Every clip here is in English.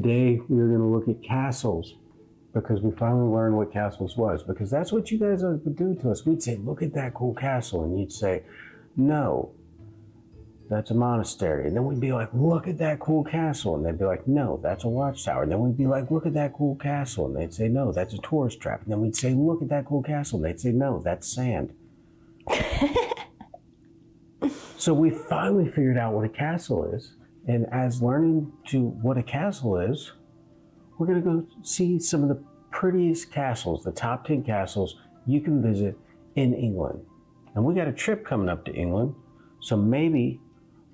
today we're going to look at castles, because we finally learned what castles was, because that's what you guys would do to us. We'd say, look at that cool castle, and you'd say, no, that's a monastery. And then we'd be like, look at that cool castle, and they'd be like, no, that's a watchtower. And then we'd be like, look at that cool castle, and they'd say, no, that's a tourist trap. And then we'd say, look at that cool castle, and they'd say, no, that's sand. So we finally figured out what a castle is, and as learning to what a castle is, we're going to go see some of the prettiest castles, the top 10 castles you can visit in England. And we got a trip coming up to England, so maybe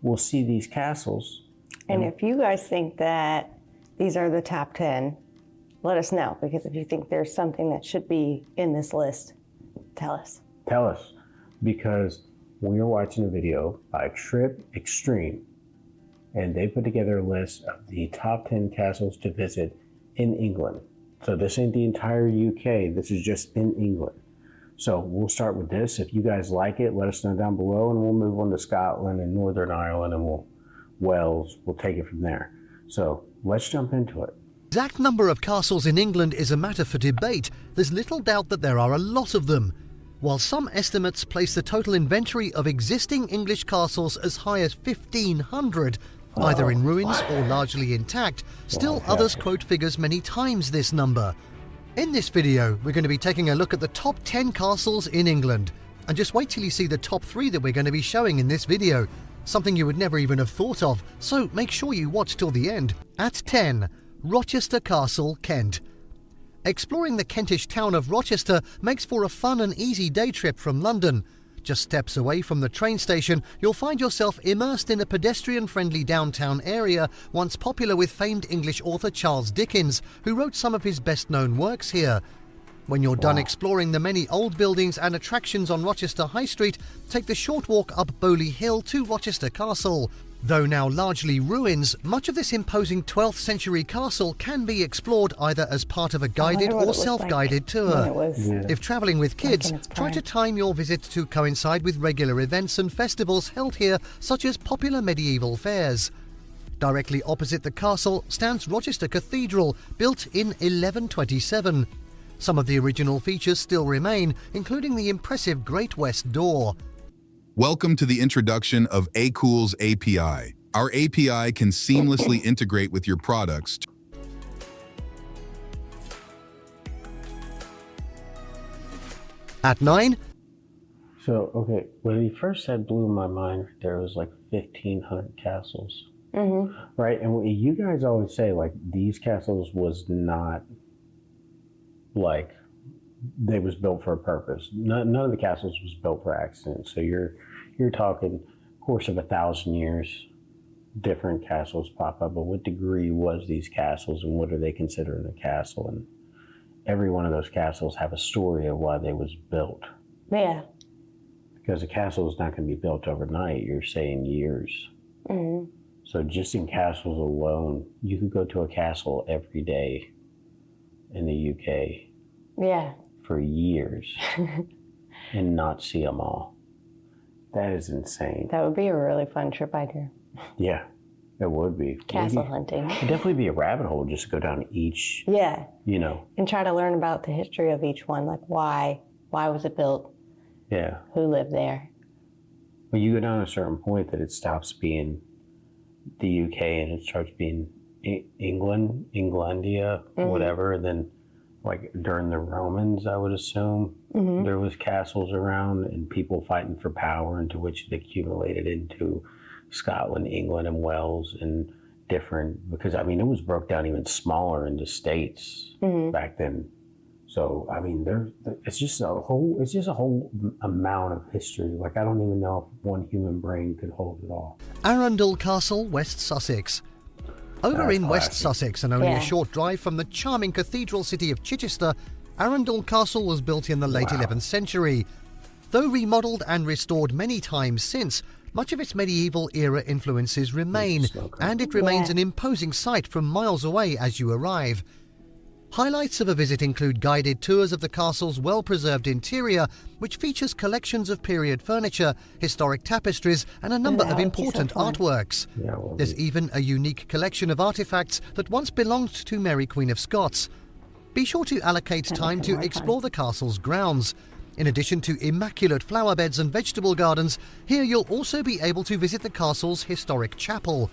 we'll see these castles. And if you guys think that these are the top 10, let us know, because if you think there's something that should be in this list, tell us. Tell us, because we are watching a video by Trip Extreme, and they put together a list of the top 10 castles to visit in England. So this ain't the entire UK, this is just in England. So we'll start with this. If you guys like it, let us know down below, and we'll move on to Scotland and Northern Ireland and Wales. We'll take it from there. So let's jump into it. The exact number of castles in England is a matter for debate. There's little doubt that there are a lot of them. While some estimates place the total inventory of existing English castles as high as 1,500, either in ruins or largely intact, still others quote figures many times this number. In this video, we're going to be taking a look at the top 10 castles in England. And just wait till you see the top 3 that we're going to be showing in this video. Something you would never even have thought of, so make sure you watch till the end. At 10, Rochester Castle, Kent. Exploring the Kentish town of Rochester makes for a fun and easy day trip from London. Just steps away from the train station, you'll find yourself immersed in a pedestrian-friendly downtown area once popular with famed English author Charles Dickens, who wrote some of his best-known works here. When you're done exploring the many old buildings and attractions on Rochester High Street, take the short walk up Bowley Hill to Rochester Castle. Though now largely ruins, much of this imposing 12th century castle can be explored either as part of a guided or self-guided tour. If travelling with kids, try to time your visit to coincide with regular events and festivals held here, such as popular medieval fairs. Directly opposite the castle stands Rochester Cathedral, built in 1127. Some of the original features still remain, including the impressive Great West Door. Welcome to the introduction of aCool's API. Our API can seamlessly integrate with your products. At 9, So, okay, when he first said blew my mind, there was like 1,500 castles. Right? And you guys always say, like, these castles was not, like, they was built for a purpose. None of the castles was built for accidents. So you're talking course of 1,000 years, different castles pop up. But what degree was these castles, and what are they considering a castle? And every one of those castles have a story of why they was built. Yeah. Because a castle is not going to be built overnight. You're saying years. So just in castles alone, you could go to a castle every day in the UK. Yeah. For years and not see them all. That is insane. That would be a really fun trip idea. Yeah, it would be. Castle hunting. It'd definitely be a rabbit hole just to go down each, Yeah. you know. And try to learn about the history of each one, like why was it built? Yeah. Who lived there? When you go down a certain point that it stops being the UK and it starts being England, Englandia, whatever, and then like during the Romans, I would assume, there was castles around and people fighting for power, into which it accumulated into Scotland, England, and Wales, and different, because I mean, it was broke down even smaller into states back then. So, I mean, it's just a whole amount of history. Like, I don't even know if one human brain could hold it all. Arundel Castle, West Sussex. Over in West Sussex, and only a short drive from the charming cathedral city of Chichester, Arundel Castle was built in the late 11th century. Though remodelled and restored many times since, much of its medieval era influences remain, and it remains an imposing sight from miles away as you arrive. Highlights of a visit include guided tours of the castle's well-preserved interior, which features collections of period furniture, historic tapestries, and a number of important artworks. Yeah, well, There's even a unique collection of artifacts that once belonged to Mary Queen of Scots. Be sure to allocate time to explore the castle's grounds. In addition to immaculate flower beds and vegetable gardens, here you'll also be able to visit the castle's historic chapel.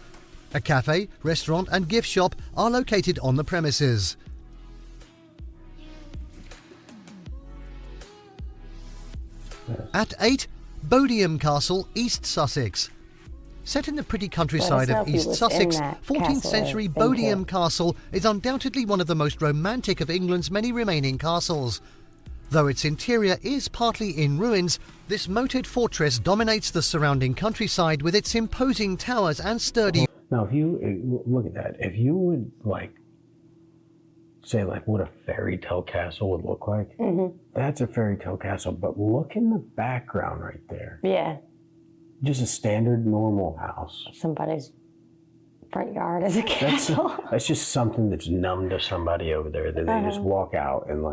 A cafe, restaurant, and gift shop are located on the premises. At 8, Bodiam Castle, East Sussex. Set in the pretty countryside of East Sussex, 14th century Bodiam Castle is undoubtedly one of the most romantic of England's many remaining castles. Though its interior is partly in ruins, this moated fortress dominates the surrounding countryside with its imposing towers and sturdy... Now, if you look at that, if you would say what a fairy tale castle would look like, that's a fairy tale castle. But look in the background right there. Yeah. Just a standard normal house. Somebody's front yard is a castle. That's just something that's numb to somebody over there that they just walk out and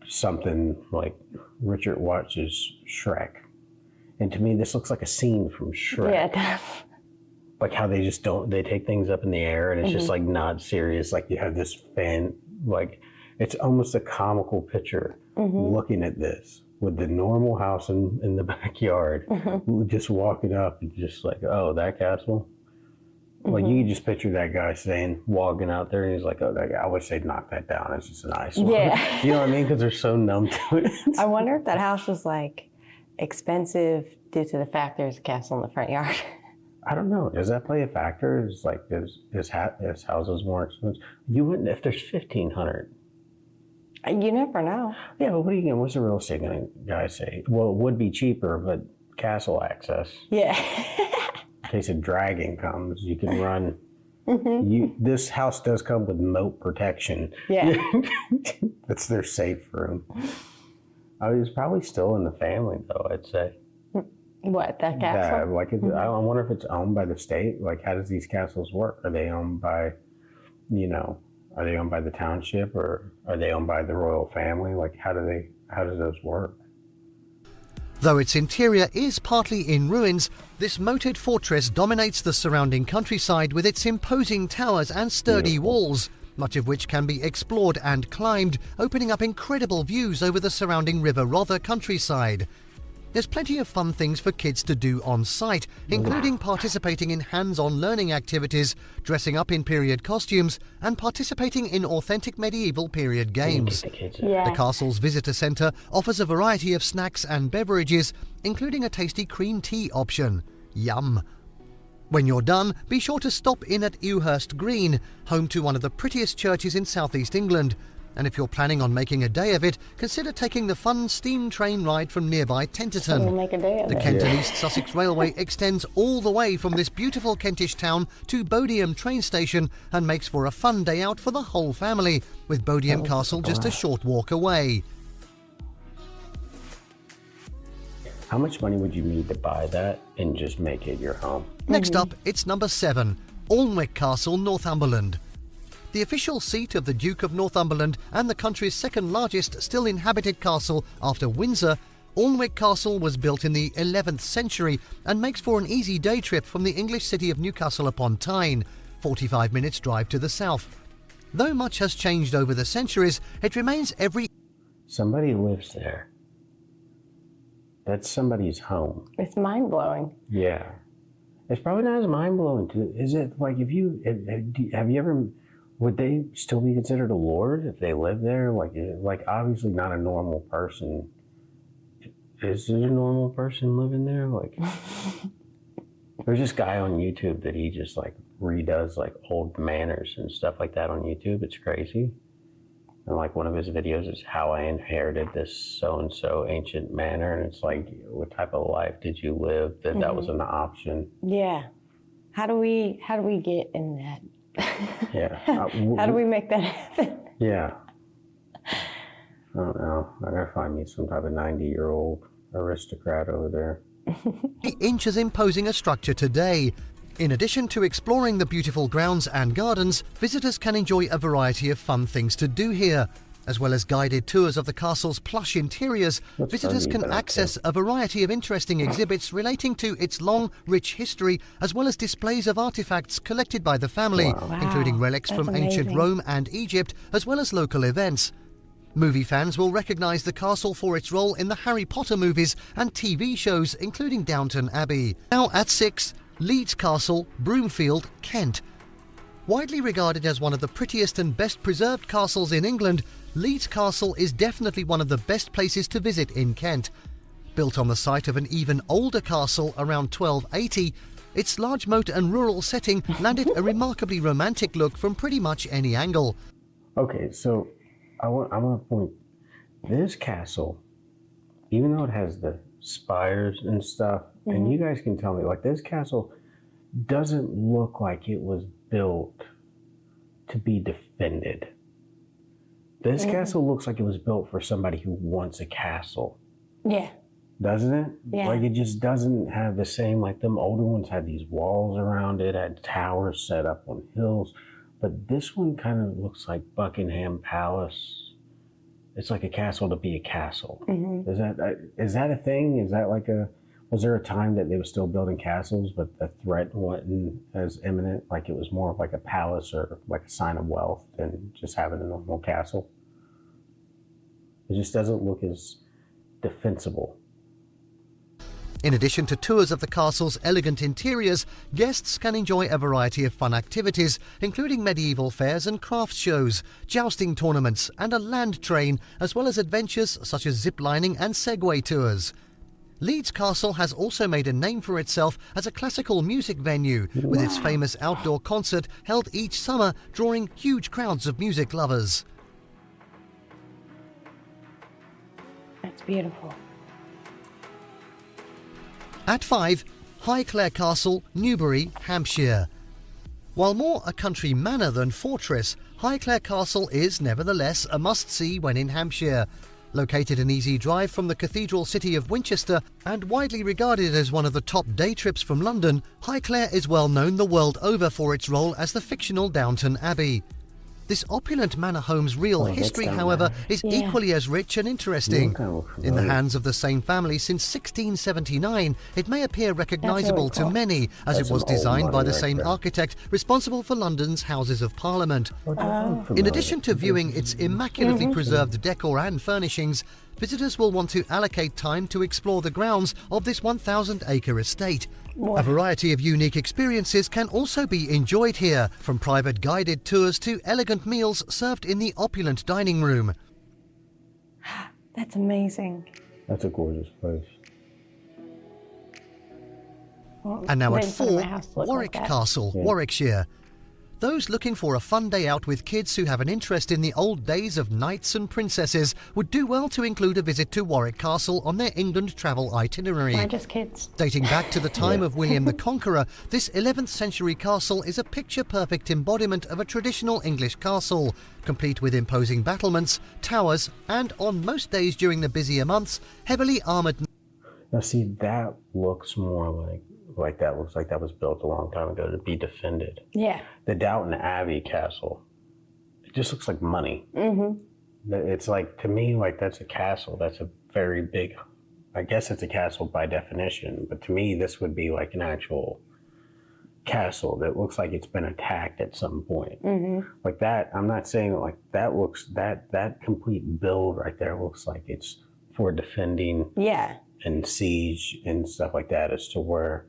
something like Richard watches Shrek. And to me, this looks like a scene from Shrek. Yeah, it does. Like how they just they take things up in the air and it's just not serious. Like you have this fan, it's almost a comical picture looking at this with the normal house in the backyard, just walking up and just oh, that castle. Like you can just picture that guy walking out there and he's like, oh, that guy, I wish they'd knock that down. It's just a nice one. Yeah. You know what I mean? Because they're so numb to it. I wonder if that house was expensive due to the fact there's a castle in the front yard. I don't know. Does that play a factor? Is houses more expensive? You wouldn't if there's 1,500. You never know. Yeah, but what's the real estate guy say? Well, it would be cheaper, but castle access. Yeah. In case a dragon comes, you can run. This house does come with moat protection. Yeah. That's their safe room. It's probably still in the family, though, I'd say. What, that castle? Yeah, I wonder if it's owned by the state. How does these castles work? Are they owned by, are they owned by the township or are they owned by the royal family? How does those work? Though its interior is partly in ruins, this moated fortress dominates the surrounding countryside with its imposing towers and sturdy walls, much of which can be explored and climbed, opening up incredible views over the surrounding River Rother countryside. There's plenty of fun things for kids to do on site, including participating in hands-on learning activities, dressing up in period costumes, and participating in authentic medieval period games. The castle's visitor centre offers a variety of snacks and beverages, including a tasty cream tea option. Yum! When you're done, be sure to stop in at Ewhurst Green, home to one of the prettiest churches in southeast England. And if you're planning on making a day of it, consider taking the fun steam train ride from nearby Tenterton. We'll make a day of the it. Kent and East Sussex Railway extends all the way from this beautiful Kentish town to Bodiam train station and makes for a fun day out for the whole family, with Bodiam Castle just a short walk away. How much money would you need to buy that and just make it your home? Next up, it's number 7, Alnwick Castle, Northumberland. The official seat of the Duke of Northumberland and the country's second largest still inhabited castle after Windsor, Alnwick Castle was built in the 11th century and makes for an easy day trip from the English city of Newcastle upon Tyne, 45 minutes drive to the south. Though much has changed over the centuries, it remains Somebody lives there. That's somebody's home. It's mind-blowing. Yeah. It's probably not as mind-blowing. Is it have you ever... Would they still be considered a lord if they live there? Obviously not a normal person. Is there a normal person living there? There's this guy on YouTube that he just redoes old manors and stuff like that on YouTube. It's crazy. And one of his videos is how I inherited this so-and-so ancient manor. And it's what type of life did you live that was an option? Yeah. How do we get in that? Yeah. How do we make that happen? Yeah. I don't know. I gotta find me some type of 90-year-old aristocrat over there. inches imposing a structure today. In addition to exploring the beautiful grounds and gardens, visitors can enjoy a variety of fun things to do here. As well as guided tours of the castle's plush interiors, visitors can access a variety of interesting exhibits relating to its long, rich history, as well as displays of artifacts collected by the family, including relics from ancient Rome and Egypt, as well as local events. Movie fans will recognise the castle for its role in the Harry Potter movies and TV shows, including Downton Abbey. Now at 6, Leeds Castle, Broomfield, Kent. Widely regarded as one of the prettiest and best preserved castles in England, Leeds Castle is definitely one of the best places to visit in Kent. Built on the site of an even older castle around 1280, its large moat and rural setting landed a remarkably romantic look from pretty much any angle. Okay, so I want to point, this castle, even though it has the spires and stuff, and you guys can tell me, like, this castle doesn't look like it was built to be defended. This castle looks like it was built for somebody who wants a castle. Yeah. Doesn't it? Yeah. Like, it just doesn't have the same, like, them older ones had these walls around it, had towers set up on hills. But this one kind of looks like Buckingham Palace. It's like a castle to be a castle. Is that a thing? Is that like was there a time that they were still building castles, but the threat wasn't as imminent? Like, it was more of like a palace or like a sign of wealth than just having a normal castle? It just doesn't look as defensible. In addition to tours of the castle's elegant interiors, guests can enjoy a variety of fun activities, including medieval fairs and crafts shows, jousting tournaments, and a land train, as well as adventures such as zip-lining and Segway tours. Leeds Castle has also made a name for itself as a classical music venue, with its famous outdoor concert held each summer, drawing huge crowds of music lovers. That's beautiful. At 5, Highclere Castle, Newbury, Hampshire. While more a country manor than fortress, Highclere Castle is nevertheless a must-see when in Hampshire. Located an easy drive from the cathedral city of Winchester and widely regarded as one of the top day trips from London, Highclere is well known the world over for its role as the fictional Downton Abbey. This opulent manor home's real history, however, is equally as rich and interesting. In the hands of the same family since 1679, it may appear recognisable to many, as it was designed by the same architect responsible for London's Houses of Parliament. In addition to viewing its immaculately preserved decor and furnishings, visitors will want to allocate time to explore the grounds of this 1,000-acre estate. A variety of unique experiences can also be enjoyed here, from private guided tours to elegant meals served in the opulent dining room. That's amazing. That's a gorgeous place. Well, And now at inside of 4, my house looks Warwick like that. Castle, Warwickshire. Those looking for a fun day out with kids who have an interest in the old days of knights and princesses would do well to include a visit to Warwick Castle on their England travel itinerary. Why just kids? Dating back to the time of William the Conqueror, this 11th century castle is a picture-perfect embodiment of a traditional English castle, complete with imposing battlements, towers, and on most days during the busier months, heavily armoured. Now see, that looks more like that looks like that was built a long time ago to be defended. Yeah. The Downton Abbey castle, it just looks like money. It's like, to me, like, that's a castle. That's a very big, I guess it's a castle by definition, but to me, this would be like an actual castle that looks like it's been attacked at some point. Like that, I'm not saying that, like, that looks, that complete build right there looks like it's for defending and siege and stuff like that, as to where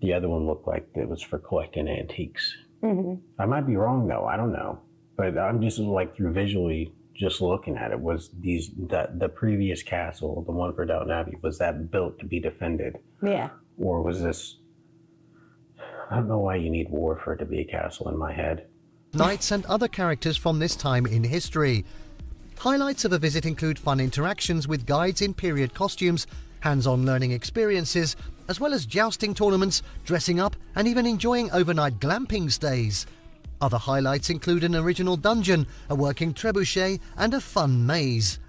the other one looked like it was for collecting antiques. I might be wrong though, I don't know. But I'm just like, through visually just looking at it, was the previous castle, the one for Downton Abbey, was that built to be defended? Yeah. Or was this, I don't know why you need war for it to be a castle in my head. Knights and other characters from this time in history. Highlights of a visit include fun interactions with guides in period costumes, hands-on learning experiences, as well as jousting tournaments, dressing up, and even enjoying overnight glamping stays. Other highlights include an original dungeon, a working trebuchet, and a fun maze.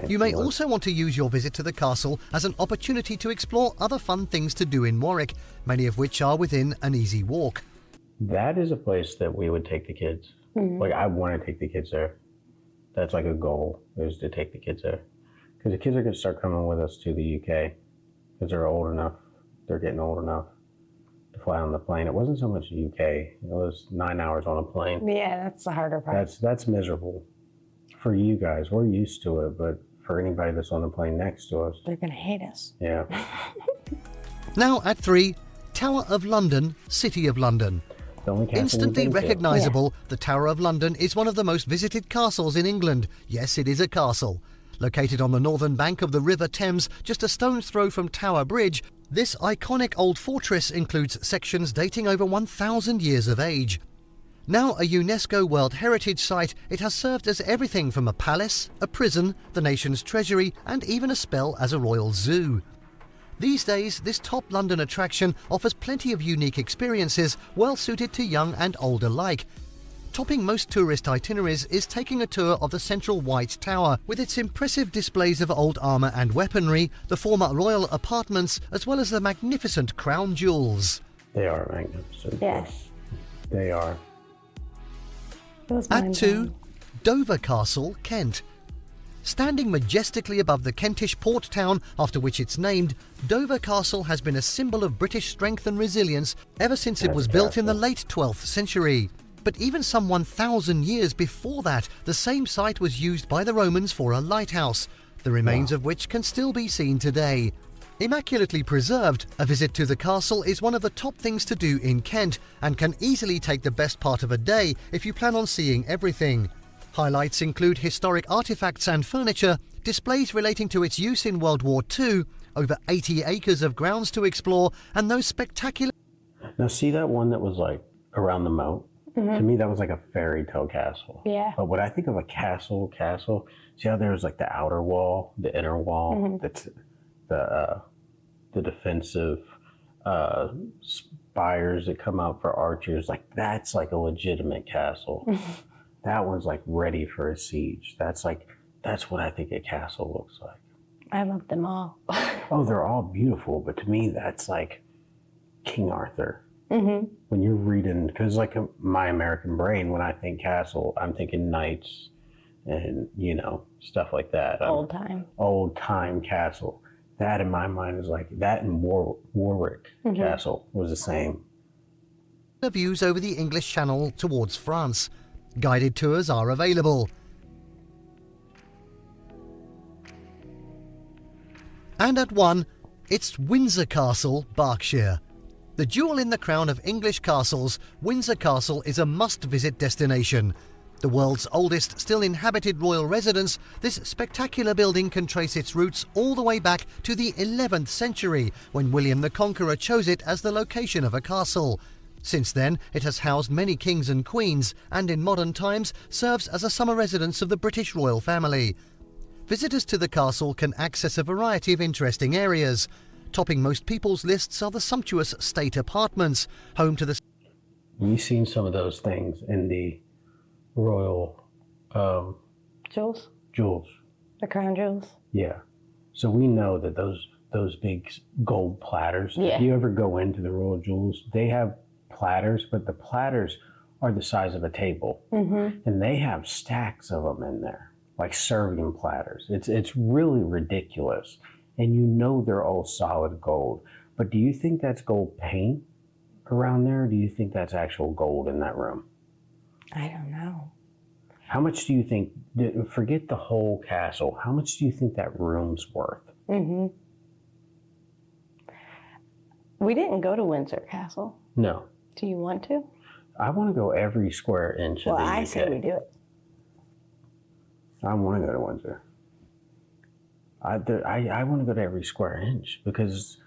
You may also want to use your visit to the castle as an opportunity to explore other fun things to do in Warwick, many of which are within an easy walk. That is a place that we would take the kids. Like, I want to take the kids there. That's like a goal, is to take the kids there. Because the kids are going to start coming with us to the UK. Because they're old enough. They're getting old enough to fly on the plane. It wasn't so much the UK. It was 9 hours on a plane. Yeah, that's the harder part. That's miserable. For you guys, we're used to it. But for anybody that's on the plane next to us. They're going to hate us. Yeah. Now at 3, Tower of London, City of London. The only castle Instantly we've been to. recognisable, the Tower of London is one of the most visited castles in England. Yes, it is a castle. Located on the northern bank of the River Thames, just a stone's throw from Tower Bridge, this iconic old fortress includes sections dating over 1,000 years of age. Now a UNESCO World Heritage Site, it has served as everything from a palace, a prison, the nation's treasury, and even a spell as a royal zoo. These days, this top London attraction offers plenty of unique experiences, well suited to young and old alike. Topping most tourist itineraries is taking a tour of the central White Tower, with its impressive displays of old armour and weaponry, the former royal apartments, as well as the magnificent crown jewels. They are magnificent. Yes. They are. It was At 2, mind-blowing. Dover Castle, Kent. Standing majestically above the Kentish port town after which it's named, Dover Castle has been a symbol of British strength and resilience ever since it was built in the late 12th century. But even some 1,000 years before that, the same site was used by the Romans for a lighthouse, the remains of which can still be seen today. Immaculately preserved, a visit to the castle is one of the top things to do in Kent and can easily take the best part of a day if you plan on seeing everything. Highlights include historic artifacts and furniture, displays relating to its use in World War II, over 80 acres of grounds to explore, and those spectacular... Now, see that one that was like around the moat? To me, that was like a fairy tale castle. Yeah. But when I think of a castle, see how there's like the outer wall, the inner wall, that's the defensive spires that come out for archers. Like, that's like a legitimate castle. That one's like ready for a siege. That's what I think a castle looks like. I love them all. Oh, they're all beautiful, but to me, that's like King Arthur. When you're reading, because like my American brain, when I think castle, I'm thinking knights and, you know, stuff like that. Old time. Old time castle. That in my mind is like, that and Warwick Castle was the same. views over the English Channel towards France. Guided tours are available. And at 1, it's Windsor Castle, Berkshire. The jewel in the crown of English castles, Windsor Castle is a must-visit destination. The world's oldest still inhabited royal residence, this spectacular building can trace its roots all the way back to the 11th century, when William the Conqueror chose it as the location of a castle. Since then, it has housed many kings and queens, and in modern times serves as a summer residence of the British royal family. Visitors to the castle can access a variety of interesting areas. Topping most people's lists are the sumptuous state apartments, home to the... We've seen some of those things in the royal Jewels? jewels. The crown jewels? Yeah. So we know that those big gold platters, Yeah. if you ever go into the royal jewels, they have platters, but the platters are the size of a table. And they have stacks of them in there, like serving platters. It's really ridiculous. And you know they're all solid gold. But do you think that's gold paint around there? Or do you think that's actual gold in that room? I don't know. How much do you think, forget the whole castle, how much do you think that room's worth? We didn't go to Windsor Castle. No. Do you want to? I want to go every square inch of Well, the UK. I say we do it. I want to go to Windsor. I want to go to every square inch because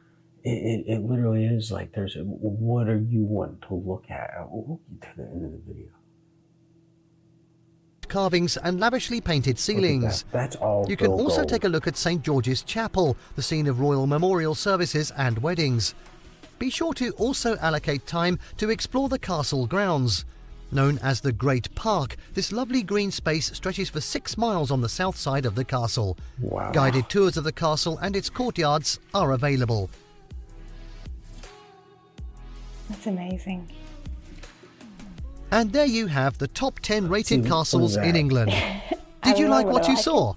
it literally is like what are you wanting to look at? We'll get to the end of the video. carvings and lavishly painted ceilings. That's all. You can gold. also take a look at St. George's Chapel, the scene of royal memorial services and weddings. Be sure to also allocate time to explore the castle grounds. Known as the Great Park, this lovely green space stretches for 6 miles on the south side of the castle. Wow. Guided tours of the castle and its courtyards are available. That's amazing. And there you have the top 10 rated castles in that? England. Did you like what you I saw?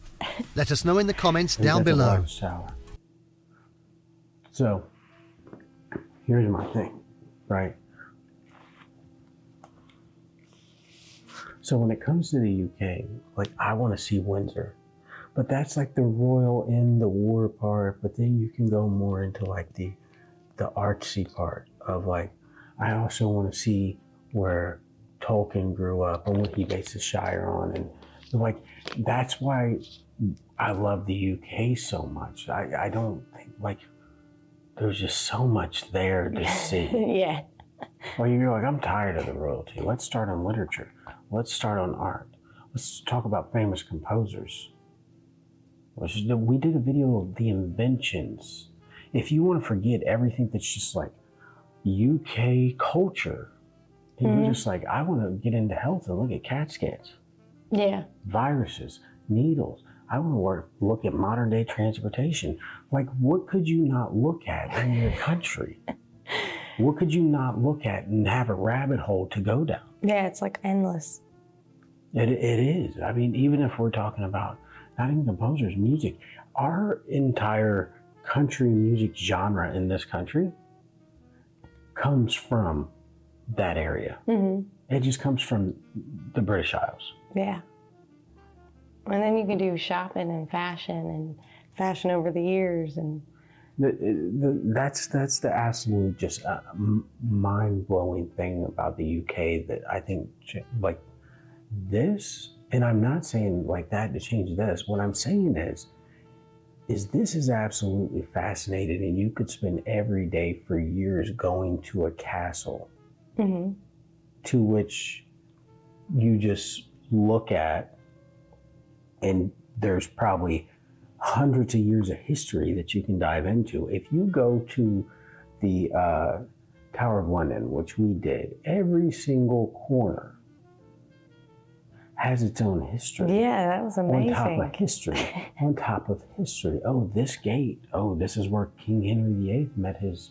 Let us know in the comments down That's a below. watchtower. So, here's my thing, right? So when it comes to the UK, like I want to see Windsor, but that's like the royal inn, the war part. But then you can go more into like the artsy part of like, I also want to see where Tolkien grew up and what he based the Shire on, and like that's why I love the UK so much. I don't think like there's just so much there to see. Yeah. Well, you're like, I'm tired of the royalty. Let's start on literature. Let's start on art. Let's talk about famous composers. We did a video of the inventions. If you want to forget everything that's just like UK culture, and you're just like, I want to get into health and look at CAT scans, Yeah. viruses, needles. I want to look at modern day transportation. Like, what could you not look at in your country? What could you not look at and have a rabbit hole to go down? Yeah, it's like endless. It is. I mean, even if we're talking about not even composers, music, our entire country music genre in this country comes from that area. It just comes from the British Isles. Yeah. And then you can do shopping and fashion over the years, and That's the absolute just mind-blowing thing about the UK that I think like this, and I'm not saying like that to change this. What I'm saying is this is absolutely fascinating, and you could spend every day for years going to a castle to which you just look at, and there's probably hundreds of years of history that you can dive into. If you go to the Tower of London, which we did, every single corner has its own history. yeah, that was amazing. On top of history, on top of history. Oh, this gate. Oh, this is where King Henry VIII met his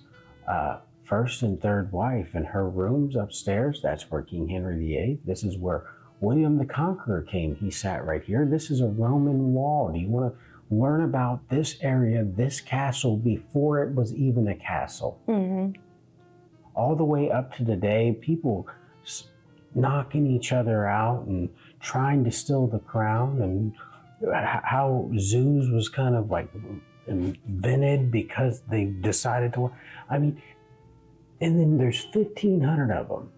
first and third wife, and her rooms upstairs. That's where King Henry VIII. This is where William the Conqueror came. He sat right here. This is a Roman wall. Do you want to learn about this area, this castle, before it was even a castle? All the way up to today, people knocking each other out and trying to steal the crown, and how zoos was kind of like invented because they decided to. I mean, and then there's 1,500 of them.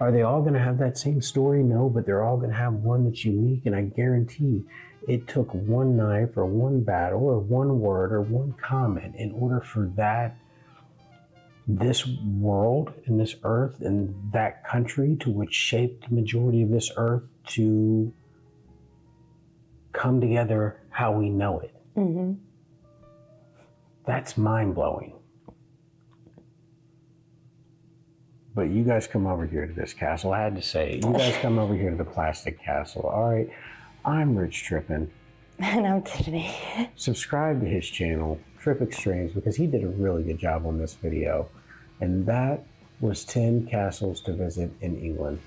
Are they all going to have that same story? No, but they're all going to have one that's unique, and I guarantee it took one knife or one battle or one word or one comment in order for this world and this earth and that country to which shaped the majority of this earth to come together how we know it. That's mind-blowing. But you guys come over here to this castle. I had to say it. You guys come over here to the plastic castle. All right, I'm Rich Trippin. And I'm Tiffany. Subscribe to his channel, Trip Extremes, because he did a really good job on this video. And that was 10 castles to visit in England.